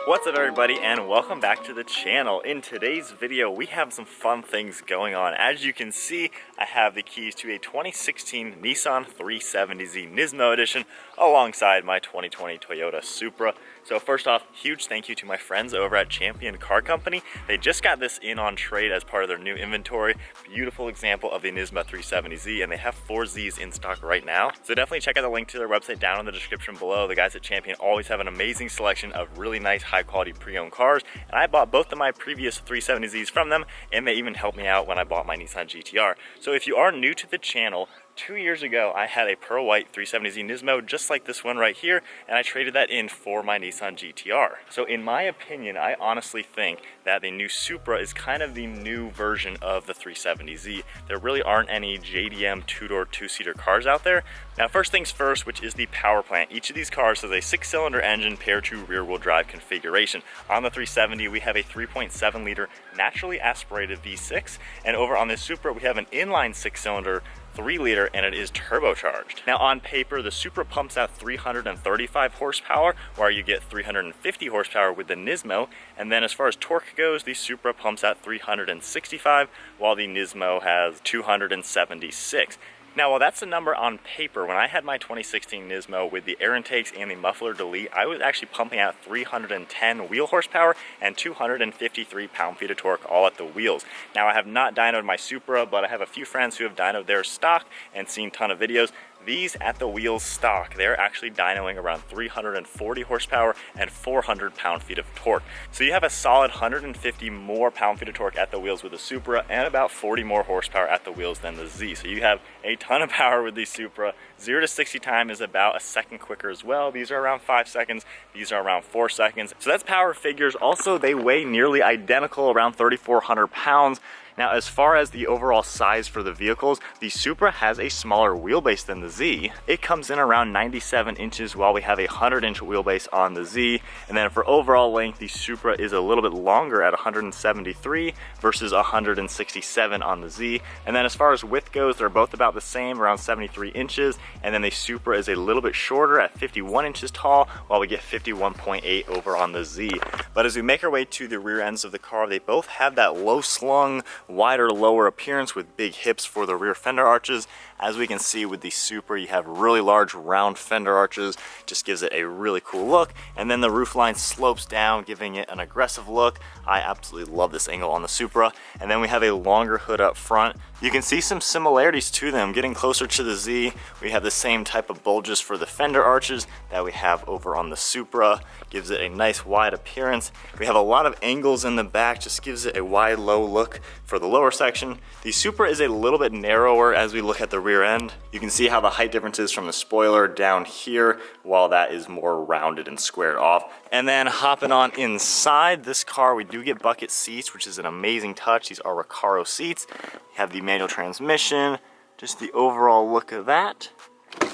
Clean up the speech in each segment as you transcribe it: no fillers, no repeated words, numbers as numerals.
What's up everybody, and welcome back to the channel. In today's video we have some fun things going on. As you can see, I have the keys to a 2016 Nissan 370Z Nismo edition alongside my 2020 Toyota Supra. So first off, huge thank you to my friends over at Champion Car Company. They just got this in on trade as part of their new inventory. Beautiful example of the Nismo 370Z, and they have 4 Zs in stock right now. So definitely check out the link to their website down in the description below. The guys at Champion always have an amazing selection of really nice high quality pre-owned cars, and I bought both of my previous 370Zs from them, and they even helped me out when I bought my Nissan GT-R. So if you are new to the channel, 2 years ago, I had a pearl white 370Z Nismo just like this one right here, and I traded that in for my Nissan GT-R. So in my opinion, I honestly think that the new Supra is kind of the new version of the 370Z. There really aren't any JDM two-door, two-seater cars out there. Now first things first, which is the Powerplant. Each of these cars has a 6-cylinder engine paired to rear-wheel drive configuration. On the 370, we have a 3.7 liter naturally aspirated V6, and over on the Supra, we have an inline 6-cylinder 3 liter, and it is turbocharged. Now on paper, the Supra pumps out 335 horsepower, where you get 350 horsepower with the Nismo, and then as far as torque goes, the Supra pumps out 365, while the Nismo has 276. Now, while that's the number on paper, when I had my 2016 Nismo with the air intakes and the muffler delete, I was actually pumping out 310 wheel horsepower and 253 pound-feet of torque all at the wheels. Now, I have not dynoed my Supra, but I have a few friends who have dynoed their stock and seen a ton of videos. These at the wheels stock, they're actually dynoing around 340 horsepower and 400 pound-feet of torque. So you have a solid 150 more pound-feet of torque at the wheels with the Supra and about 40 more horsepower at the wheels than the Z. So you have a ton of power with the Supra. 0 to 60 time is about a second quicker as well. These are around 5 seconds. These are around 4 seconds. So that's power figures. Also, they weigh nearly identical, around 3,400 pounds. Now, as far as the overall size for the vehicles, the Supra has a smaller wheelbase than the Z. It comes in around 97 inches, while we have a 100-inch wheelbase on the Z. And then for overall length, the Supra is a little bit longer at 173 versus 167 on the Z. And then as far as width goes, they're both about the same, around 73 inches. And then the Supra is a little bit shorter at 51 inches tall, while we get 51.8 over on the Z. But as we make our way to the rear ends of the car, they both have that low-slung, wider lower appearance with big hips for the rear fender arches. As we can see with the Supra, you have really large round fender arches, just gives it a really cool look. And then the roofline slopes down, giving it an aggressive look. I absolutely love this angle on the Supra. And then we have a longer hood up front. You can see some similarities to them. Getting closer to the Z, we have the same type of bulges for the fender arches that we have over on the Supra. Gives it a nice wide appearance. We have a lot of angles in the back, just gives it a wide low look for the lower section. The Supra is a little bit narrower as we look at the rear end. You can see how the height difference is from the spoiler down here, while that is more rounded and squared off. And then hopping on inside this car, we do get bucket seats, which is an amazing touch. These are Recaro seats. You have the manual transmission, just the overall look of that.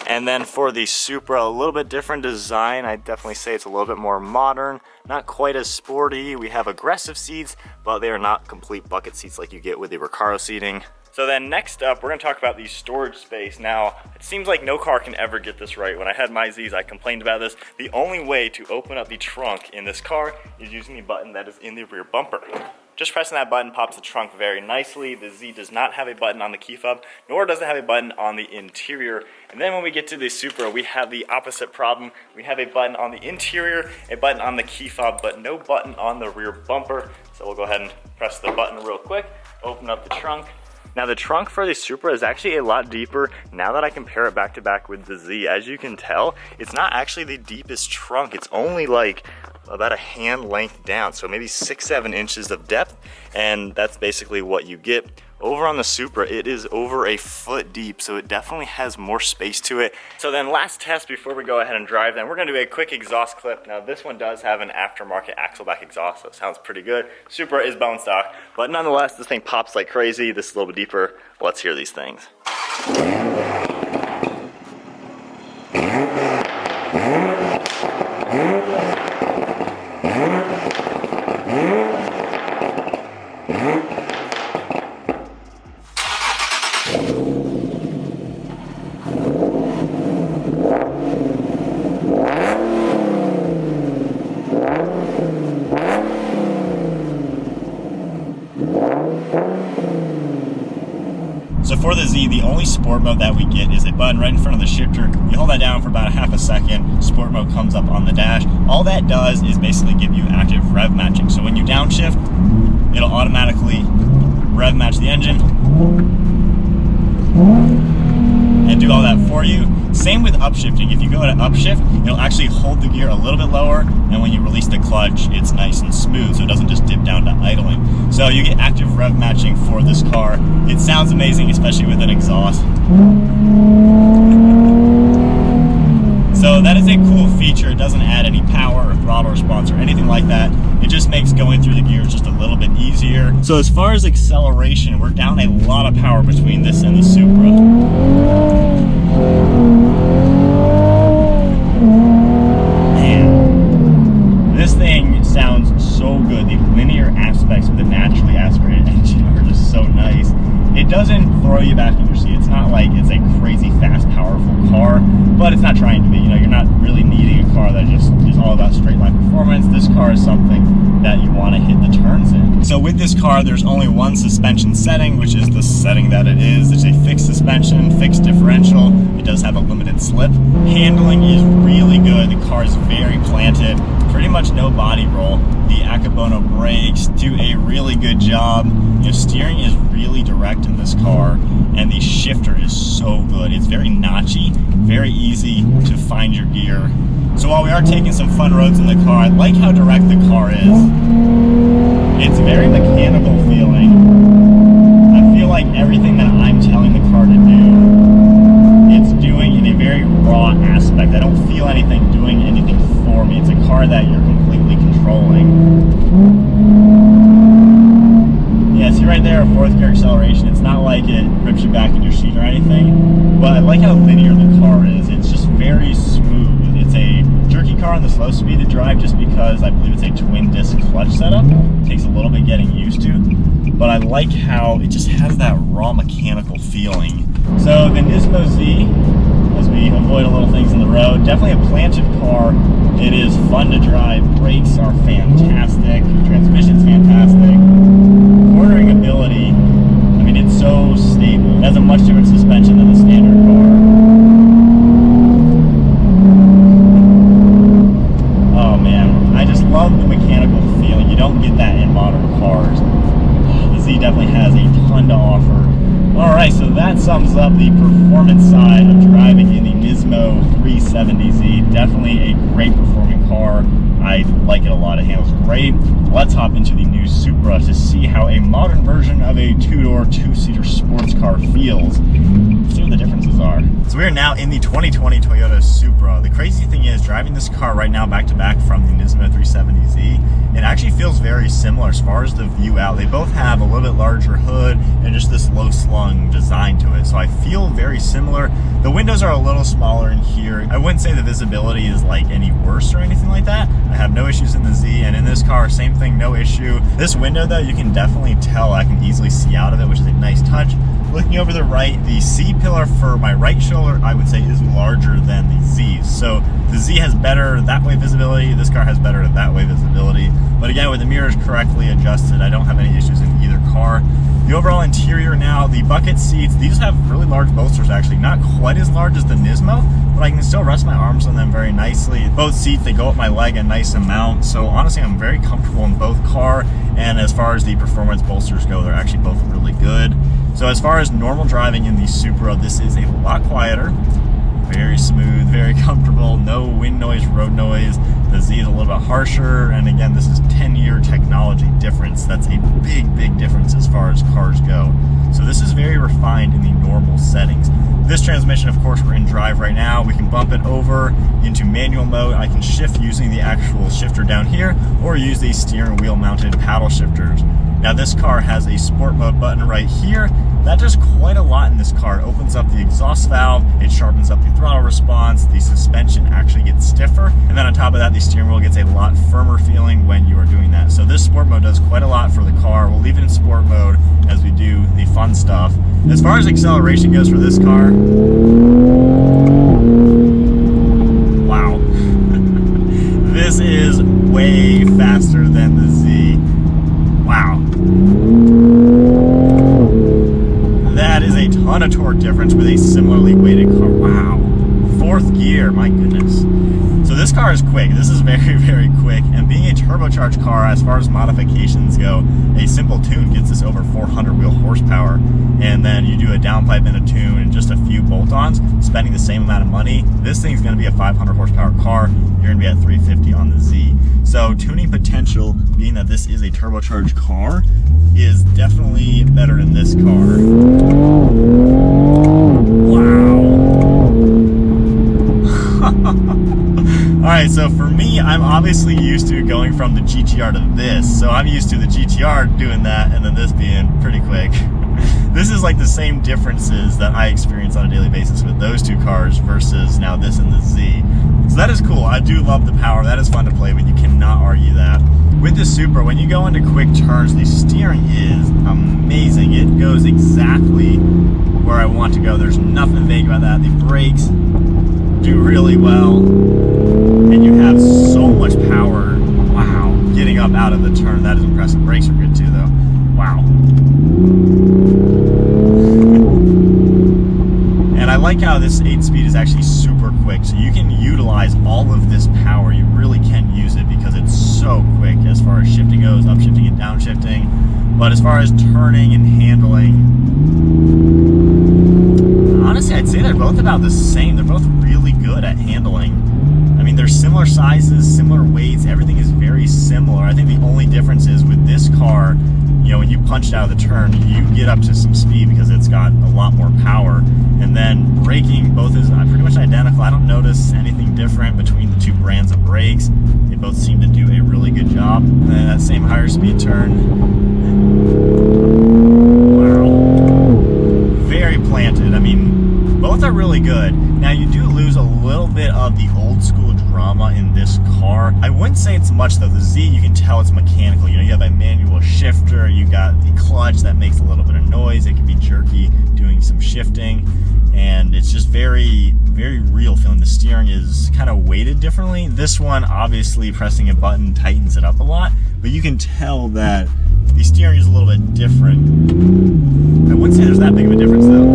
And then for the Supra, a little bit different design. I'd definitely say it's a little bit more modern, not quite as sporty. We have aggressive seats, but they are not complete bucket seats like you get with the Recaro seating. So then next up, we're gonna talk about the storage space. Now, it seems like no car can ever get this right. When I had my Zs, I complained about this. The only way to open up the trunk in this car is using the button that is in the rear bumper. Just pressing that button pops the trunk very nicely. The Z does not have a button on the key fob, nor does it have a button on the interior. And then when we get to the Supra, we have the opposite problem. We have a button on the interior, a button on the key fob, but no button on the rear bumper. So we'll go ahead and press the button real quick, open up the trunk. Now the trunk for the Supra is actually a lot deeper now that I compare it back to back with the Z. As you can tell, it's not actually the deepest trunk. It's only like about a hand length down, so maybe 6-7 inches of depth, and that's basically what you get. Over on the Supra, it is over a foot deep, so it definitely has more space to it. So then last test before we go ahead and drive, then we're gonna do a quick exhaust clip. Now this one does have an aftermarket Axleback exhaust, so it sounds pretty good. Supra is bone stock, but nonetheless, this thing pops like crazy. This is a little bit deeper. Let's hear these things. for the Z, the only sport mode that we get is a button right in front of the shifter. You hold that down for about a half a second, sport mode comes up on the dash. All that does is basically give you active rev matching. So when you downshift, it'll automatically rev match the engine and do all that for you. Same with upshifting. If you go to upshift, it'll actually hold the gear a little bit lower, and when you release the clutch, it's nice and smooth, so it doesn't just dip down to idling. So you get active rev matching for this car. It sounds amazing, especially with an exhaust. So that is a cool feature. It doesn't add any power or throttle response or anything like that. It just makes going through the gears just a little bit easier. So as far as acceleration, we're down a lot of power between this and the Supra. Man, this thing sounds so good. The linear aspects of the naturally aspirated engine are just so nice. It doesn't throw you back in your seat. It's not like it's a crazy fast, powerful car, but it's not trying to be. You know, you're not really needing a car that just is all about straight line performance. This car is something that you want to hit the turns in. So with this car, there's only one suspension setting, which is the setting that it is. It's a fixed suspension, fixed differential. It does have a limited slip. Handling is really good. The car is very planted. Pretty much no body roll. The Akabono brakes do a really good job. You know, steering is really direct in this car, and the shifter is so good. It's very notchy, very easy to find your gear. So while we are taking some fun roads in the car, I like how direct the car is. It's very mechanical feeling. I feel like everything that I'm telling the car to do, it's doing in a very raw aspect. I don't feel anything doing anything for me. It's a car that you're completely controlling. Yeah, see right there, fourth gear acceleration. It's not like it rips you back in your seat or anything, but I like how linear the car is. It's just very smooth. It's a jerky car on the slow speed to drive just because I believe it's a twin disc clutch setup. It takes a little bit getting used to, but I like how it just has that raw mechanical feeling. So the Nismo Z, as we avoid a little things in the road, definitely a planted car. It is fun to drive. Brakes are fantastic. Transmission's fantastic. Cornering ability, I mean, it's so stable. It has a much different suspension than the standard car. Oh man, I just love the mechanical feeling. You don't get that in modern cars. The Z definitely has a ton to offer. Alright, so that sums up the performance side of driving in the Nismo 370Z. Definitely a great performing car. I like it a lot. It handles great. Let's hop into the new Supra to see how a modern version of a two-door, two-seater sports car feels. See what the differences are. So we are now in the 2020 Toyota Supra. The crazy thing is, driving this car right now back-to-back from the Nismo 370Z, it actually feels very similar as far as the view out. They both have a little bit larger hood and just this low-slung design to it. So I feel very similar. The windows are a little smaller in here. I wouldn't say the visibility is like any worse or anything like that. I have no issues in the Z, and in this car, same thing, no issue. This window though, you can definitely tell I can easily see out of it, which is a nice touch. Looking over the right, the C pillar for my right shoulder, I would say, is larger than the Z's. So the Z has better that way visibility, this car has better that way visibility. But again, with the mirrors correctly adjusted, I don't have any issues in either car. The overall interior now, the bucket seats, these have really large bolsters actually, not quite as large as the Nismo, but I can still rest my arms on them very nicely. Both seats, they go up my leg a nice amount, so honestly I'm very comfortable in both car, and as far as the performance bolsters go, they're actually both really good. So as far as normal driving in the Supra, this is a lot quieter, very smooth, very comfortable, no wind noise, road noise. The Z is a little bit harsher, and again, this is 10-year technology difference. That's a big, big difference as far as cars go. So this is very refined in the normal settings. This transmission, of course, we're in drive right now. We can bump it over into manual mode. I can shift using the actual shifter down here, or use these steering wheel mounted paddle shifters. Now this car has a sport mode button right here. That does quite a lot in this car. It opens up the exhaust valve, it sharpens up the throttle response, the suspension actually gets stiffer, and then on top of that, the steering wheel gets a lot firmer feeling when you are doing that. So this sport mode does quite a lot for the car. We'll leave it in sport mode as we do the fun stuff. As far as acceleration goes for this car, wow. This is way faster than the Z. Wow. That is a ton ton of torque difference with a similarly weighted car. Wow. 4th gear, my goodness. So this car is quick. This is very, very quick. And being a turbocharged car, as far as modifications go, a simple tune gets us over 400 wheel horsepower. And then you do a downpipe and a tune and just a few bolt-ons, spending the same amount of money. This thing's going to be a 500 horsepower car. You're going to be at 350 on the Z. So tuning potential, being that this is a turbocharged car, is definitely better in this car. Wow. Alright, so for me, I'm obviously used to going from the GT-R to this. So I'm used to the GT-R doing that and then this being pretty quick. This is like the same differences that I experience on a daily basis with those two cars versus now this and the Z. So that is cool. I do love the power. That is fun to play with. You cannot argue that. With the Supra, when you go into quick turns, the steering is amazing. It goes exactly where I want to go. There's nothing vague about that. The brakes do really well. And you have so much power. Wow. Getting up out of the turn. That is impressive. Brakes are good too, though. Wow. And I like how this 8-speed is actually super quick, so you can utilize all of this power. You really can use it because it's so quick as far as shifting goes, upshifting and downshifting. But as far as turning and handling, honestly, I'd say they're both about the same. They're both really good at handling. I mean, they're similar sizes, similar weights, everything is very similar. I think the only difference is with this car, you know, when you punch it out of the turn, you get up to some speed because it's got a lot more power. And then braking, both is pretty much identical. I don't notice anything different between the two brands of brakes. They both seem to do a really good job. And then that same higher speed turn. Wow. Very planted. I mean, both are really good. Now you do lose a little bit of the old school drama in this car. I wouldn't say it's much though. The Z, you can tell it's mechanical. You know, you have a manual shifter, you got the clutch that makes a little bit of noise. It can be jerky doing some shifting, and it's just very, very real feeling. The steering is kind of weighted differently. This one, obviously pressing a button tightens it up a lot, but you can tell that the steering is a little bit different. I wouldn't say there's that big of a difference though.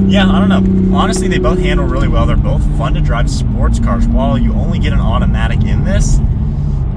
Yeah, I don't know. Honestly, they both handle really well. They're both fun to drive sports cars. While you only get an automatic in this,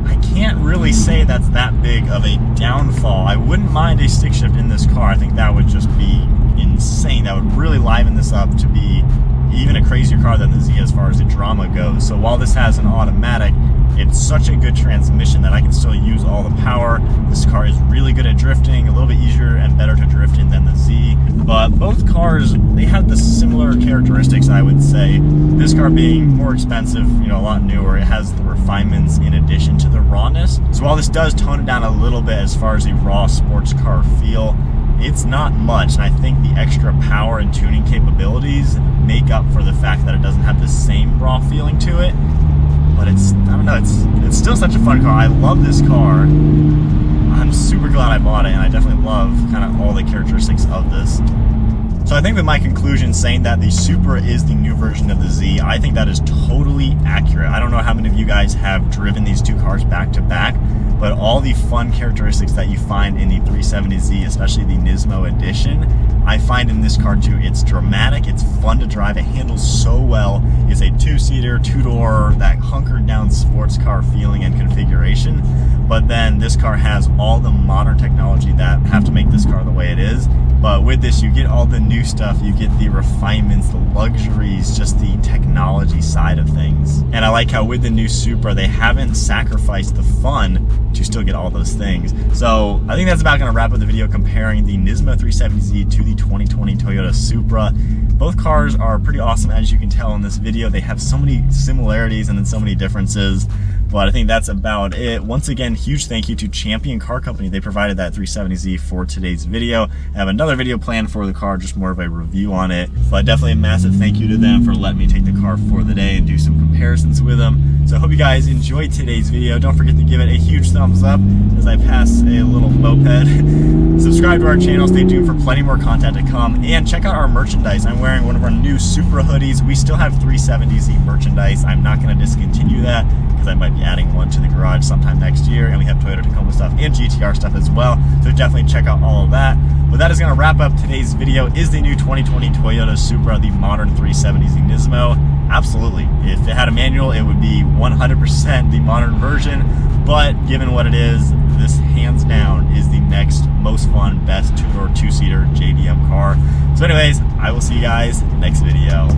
I can't really say that's that big of a downfall. I wouldn't mind a stick shift in this car. I think that would just be insane. That would really liven this up to be even a crazier car than the Z as far as the drama goes. So while this has an automatic, it's such a good transmission that I can still use all the power. This car is really good at drifting, a little bit easier and better to drift in than the Z. But both cars, they have the similar characteristics, I would say. This car being more expensive, you know, a lot newer, it has the refinements in addition to the rawness. So while this does tone it down a little bit as far as a raw sports car feel, it's not much. And I think the extra power and tuning capabilities make up for the fact that it doesn't have the same raw feeling to it. But it's, I don't know, it's still such a fun car. I love this car. I'm super glad I bought it, and I definitely love kind of all the characteristics of this. So I think with my conclusion saying that the Supra is the new version of the Z, I think that is totally accurate. I don't know how many of you guys have driven these two cars back to back, but all the fun characteristics that you find in the 370Z, especially the Nismo edition, I find in this car too. It's dramatic, it's fun to drive, it handles so well. It's a two-seater, two-door, that hunkered down sports car feeling and configuration. But then this car has all the modern technology that have to make this car the way it is. But with this, you get all the new stuff, you get the refinements, the luxuries, just the technology side of things. And I like how with the new Supra, they haven't sacrificed the fun to still get all those things. So I think that's about going to wrap up the video comparing the Nismo 370Z to the 2020 Toyota Supra. Both cars are pretty awesome, as you can tell in this video. They have so many similarities and then so many differences. But I think that's about it. Once again, huge thank you to Champion Car Company. They provided that 370Z for today's video. I have another video planned for the car, just more of a review on it. But definitely a massive thank you to them for letting me take the car for the day and do some comparisons with them. So I hope you guys enjoyed today's video. Don't forget to give it a huge thumbs up as I pass a little moped. Subscribe to our channel, stay tuned for plenty more content to come, and check out our merchandise. I'm wearing one of our new Supra hoodies. We still have 370Z merchandise. I'm not going to discontinue that because I might be adding one to the garage sometime next year, and we have Toyota Tacoma stuff and GT-R stuff as well, so definitely check out all of that. But that is going to wrap up today's video. Is the new 2020 Toyota Supra the modern 370Z Nismo? Absolutely. If it had a manual, it would be 100% the modern version. But given what it is, this hands down is the next most fun, best two-door, two-seater JDM car. So anyways, I will see you guys next video.